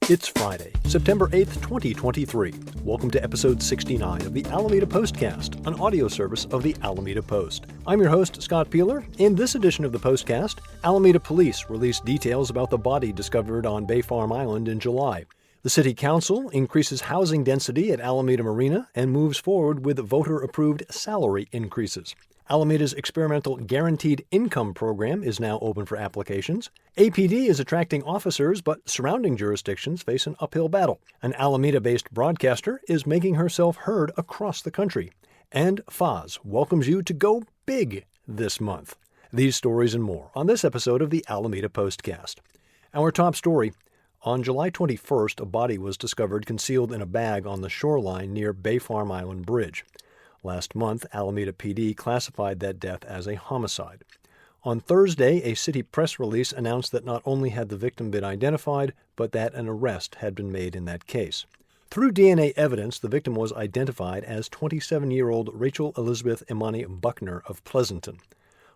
It's Friday, September 8th, 2023. Welcome to episode 69 of the Alameda Postcast, an audio service of the Alameda Post. I'm your host, Scott Peeler. In this edition of the Postcast, Alameda Police released details about the body discovered on Bay Farm Island in July. The City Council increases housing density at Alameda Marina and moves forward with voter-approved salary increases. Alameda's experimental Guaranteed Income program is now open for applications. APD is attracting officers, but surrounding jurisdictions face an uphill battle. An Alameda-based broadcaster is making herself heard across the country. And Foz welcomes you to go big this month. These stories and more on this episode of the Alameda Postcast. Our top story. On July 21st, a body was discovered concealed in a bag on the shoreline near Bay Farm Island Bridge. Last month, Alameda PD classified that death as a homicide. On Thursday, a city press release announced that not only had the victim been identified, but that an arrest had been made in that case. Through DNA evidence, the victim was identified as 27-year-old Rachel Elizabeth Imani Buckner of Pleasanton.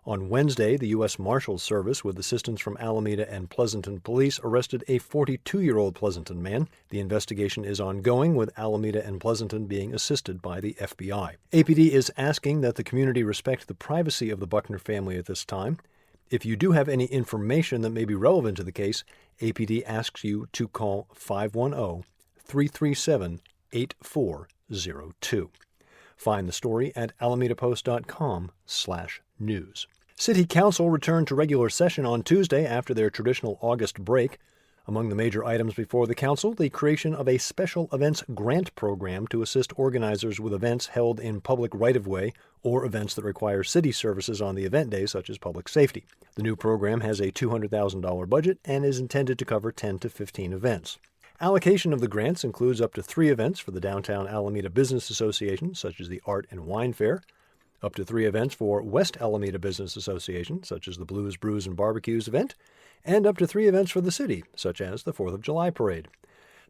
On Wednesday, the U.S. Marshals Service, with assistance from Alameda and Pleasanton Police, arrested a 42-year-old Pleasanton man. The investigation is ongoing, with Alameda and Pleasanton being assisted by the FBI. APD is asking that the community respect the privacy of the Buckner family at this time. If you do have any information that may be relevant to the case, APD asks you to call 510-337-8402. Find the story at alamedapost.com/news. City Council returned to regular session on Tuesday after their traditional August break. Among the major items before the Council, the creation of a special events grant program to assist organizers with events held in public right-of-way or events that require city services on the event day, such as public safety. The new program has a $200,000 budget and is intended to cover 10 to 15 events. Allocation of the grants includes up to 3 events for the Downtown Alameda Business Association, such as the Art and Wine Fair, up to 3 events for West Alameda Business Association, such as the Blues, Brews, and Barbecues event, and up to 3 events for the city, such as the 4th of July Parade.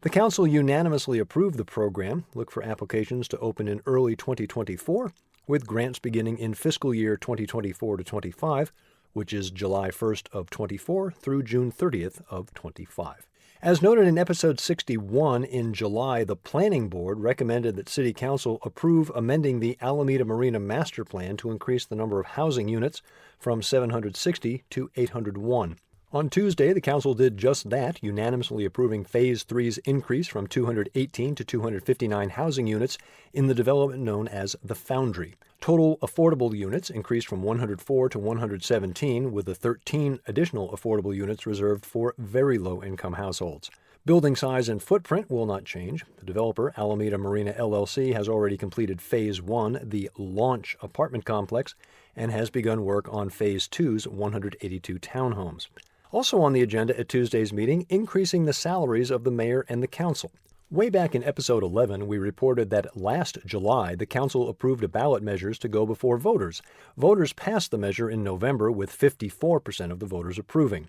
The Council unanimously approved the program. Look for applications to open in early 2024, with grants beginning in fiscal year 2024 to 25, which is July 1st of 24 through June 30th of 25. As noted in episode 61 in July, the Planning Board recommended that City Council approve amending the Alameda Marina Master Plan to increase the number of housing units from 760 to 801. On Tuesday, the Council did just that, unanimously approving Phase 3's increase from 218 to 259 housing units in the development known as the Foundry. Total affordable units increased from 104 to 117, with the 13 additional affordable units reserved for very low-income households. Building size and footprint will not change. The developer, Alameda Marina LLC, has already completed Phase 1, the Launch apartment complex, and has begun work on Phase 2's 182 townhomes. Also on the agenda at Tuesday's meeting, increasing the salaries of the mayor and the council. Way back in episode 11, we reported that last July, the council approved a ballot measures to go before voters. Voters passed the measure in November, with 54% of the voters approving.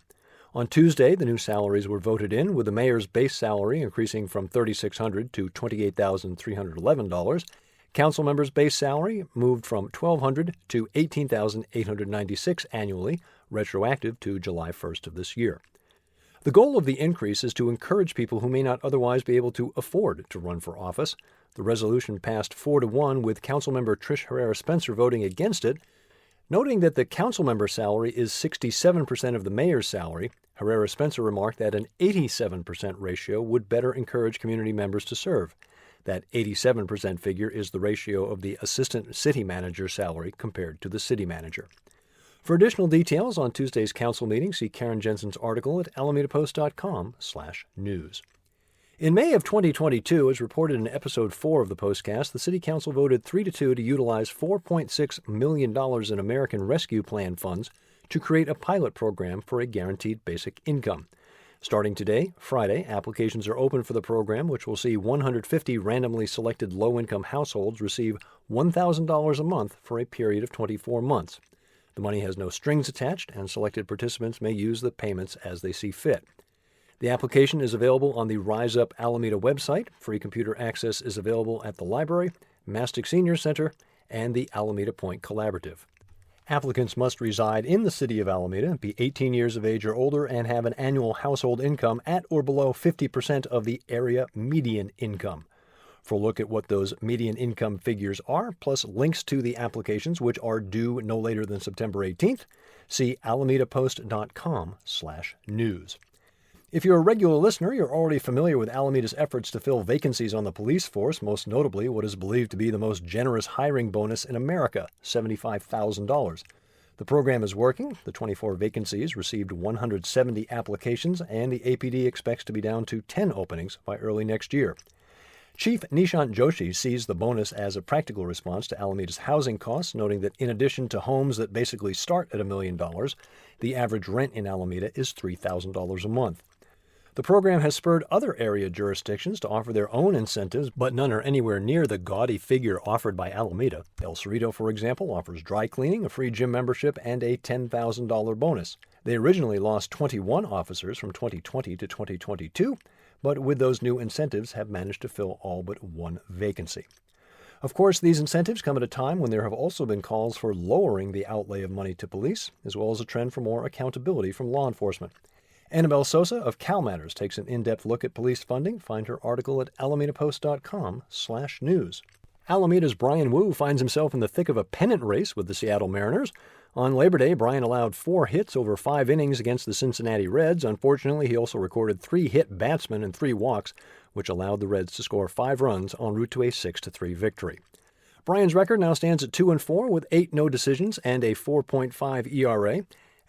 On Tuesday, the new salaries were voted in, with the mayor's base salary increasing from $3,600 to $28,311. Council members' base salary moved from $1,200 to $18,896 annually, retroactive to July 1st of this year. The goal of the increase is to encourage people who may not otherwise be able to afford to run for office. The resolution passed 4-1, with Councilmember Trish Herrera Spencer voting against it. Noting that the council member salary is 67% of the mayor's salary, Herrera Spencer remarked that an 87% ratio would better encourage community members to serve. That 87% figure is the ratio of the assistant city manager's salary compared to the city manager. For additional details on Tuesday's council meeting, see Karen Jensen's article at alamedapost.com/news. In May of 2022, as reported in episode 4 of the Postcast, the City Council voted 3-2 to utilize $4.6 million in American Rescue Plan funds to create a pilot program for a guaranteed basic income. Starting today, Friday, applications are open for the program, which will see 150 randomly selected low-income households receive $1,000 a month for a period of 24 months. The money has no strings attached, and selected participants may use the payments as they see fit. The application is available on the Rise Up Alameda website. Free computer access is available at the library, Mastic Senior Center, and the Alameda Point Collaborative. Applicants must reside in the city of Alameda, be 18 years of age or older, and have an annual household income at or below 50% of the area median income. For a look at what those median income figures are, plus links to the applications, which are due no later than September 18th, see alamedapost.com/news. If you're a regular listener, you're already familiar with Alameda's efforts to fill vacancies on the police force, most notably what is believed to be the most generous hiring bonus in America, $75,000. The program is working. The 24 vacancies received 170 applications, and the APD expects to be down to 10 openings by early next year. Chief Nishant Joshi sees the bonus as a practical response to Alameda's housing costs, noting that in addition to homes that basically start at $1 million, the average rent in Alameda is $3,000 a month. The program has spurred other area jurisdictions to offer their own incentives, but none are anywhere near the gaudy figure offered by Alameda. El Cerrito, for example, offers dry cleaning, a free gym membership, and a $10,000 bonus. They originally lost 21 officers from 2020 to 2022, but with those new incentives have managed to fill all but one vacancy. Of course, these incentives come at a time when there have also been calls for lowering the outlay of money to police, as well as a trend for more accountability from law enforcement. Annabelle Sosa of Cal Matters takes an in-depth look at police funding. Find her article at alamedapost.com/news. Alameda's Brian Wu finds himself in the thick of a pennant race with the Seattle Mariners. On Labor Day, Brian allowed 4 hits over 5 innings against the Cincinnati Reds. Unfortunately, he also recorded 3 hit batsmen and 3 walks, which allowed the Reds to score 5 runs en route to a 6-3 victory. Brian's record now stands at 2-4 with 8 no decisions and a 4.5 ERA.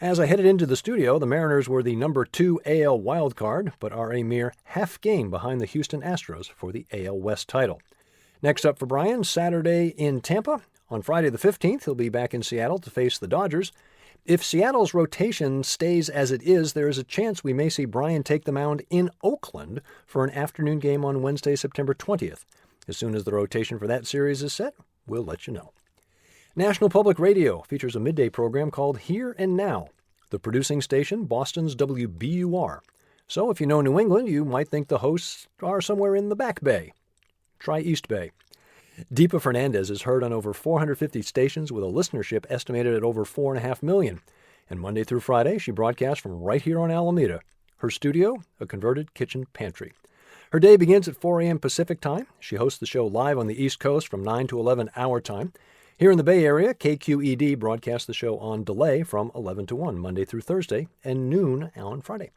As I headed into the studio, the Mariners were the number 2 AL wildcard, but are a mere half game behind the Houston Astros for the AL West title. Next up for Brian, Saturday in Tampa. On Friday the 15th, he'll be back in Seattle to face the Dodgers. If Seattle's rotation stays as it is, there is a chance we may see Brian take the mound in Oakland for an afternoon game on Wednesday, September 20th. As soon as the rotation for that series is set, we'll let you know. National Public Radio features a midday program called Here and Now. The producing station, Boston's WBUR. So if you know New England, you might think the hosts are somewhere in the Back Bay. Try East Bay. Deepa Fernandez is heard on over 450 stations with a listenership estimated at over 4.5 million. And Monday through Friday, she broadcasts from right here on Alameda. Her studio, a converted kitchen pantry. Her day begins at 4 a.m. Pacific time. She hosts the show live on the East Coast from 9 to 11 our time. Here in the Bay Area, KQED broadcasts the show on delay from 11 to 1, Monday through Thursday, and noon on Friday.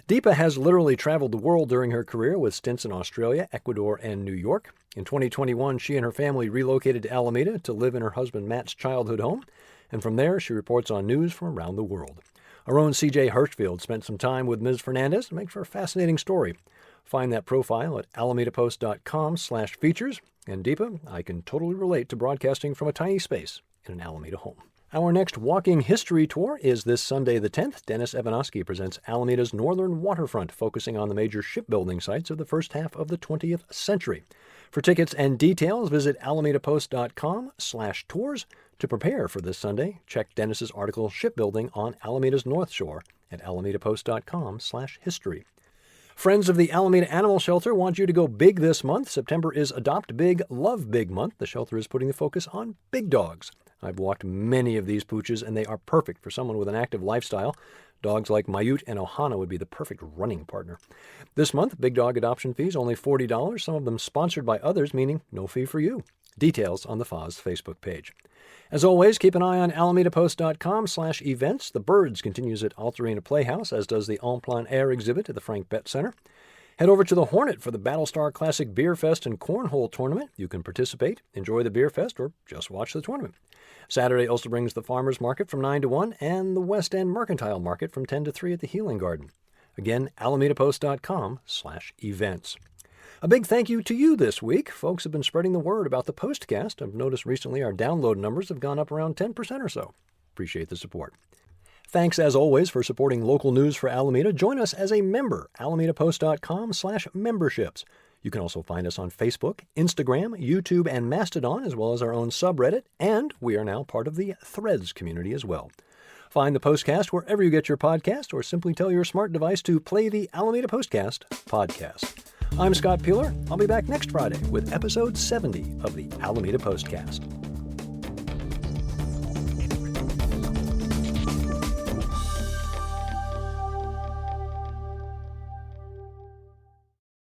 Deepa has literally traveled the world during her career with stints in Australia, Ecuador, and New York. In 2021, she and her family relocated to Alameda to live in her husband Matt's childhood home, and from there she reports on news from around the world. Our own C.J. Hirschfield spent some time with Ms. Fernandez. It makes for a fascinating story. Find that profile at alamedapost.com/features. And Deepa, I can totally relate to broadcasting from a tiny space in an Alameda home. Our next walking history tour is this Sunday the 10th. Dennis Evanosky presents Alameda's Northern Waterfront, focusing on the major shipbuilding sites of the first half of the 20th century. For tickets and details, visit alamedapost.com/tours. To prepare for this Sunday, check Dennis's article Shipbuilding on Alameda's North Shore at alamedapost.com/history. Friends of the Alameda Animal Shelter want you to go big this month. September is Adopt Big, Love Big month. The shelter is putting the focus on big dogs. I've walked many of these pooches, and they are perfect for someone with an active lifestyle. Dogs like Mayut and Ohana would be the perfect running partner. This month, big dog adoption fees only $40, some of them sponsored by others, meaning no fee for you. Details on the FOZ Facebook page. As always, keep an eye on alamedapost.com/events. The Birds continues at Altarena Playhouse, as does the En Plein Air exhibit at the Frank Bett Center. Head over to the Hornet for the Battlestar Classic Beer Fest and Cornhole Tournament. You can participate, enjoy the Beer Fest, or just watch the tournament. Saturday also brings the Farmers Market from 9 to 1 and the West End Mercantile Market from 10 to 3 at the Healing Garden. Again, alamedapost.com/events. A big thank you to you this week. Folks have been spreading the word about the Postcast. I've noticed recently our download numbers have gone up around 10% or so. Appreciate the support. Thanks, as always, for supporting local news for Alameda. Join us as a member, alamedapost.com/memberships. You can also find us on Facebook, Instagram, YouTube, and Mastodon, as well as our own subreddit, and we are now part of the Threads community as well. Find the Postcast wherever you get your podcast, or simply tell your smart device to play the Alameda Postcast podcast. I'm Scott Peeler. I'll be back next Friday with episode 70 of the Alameda Postcast.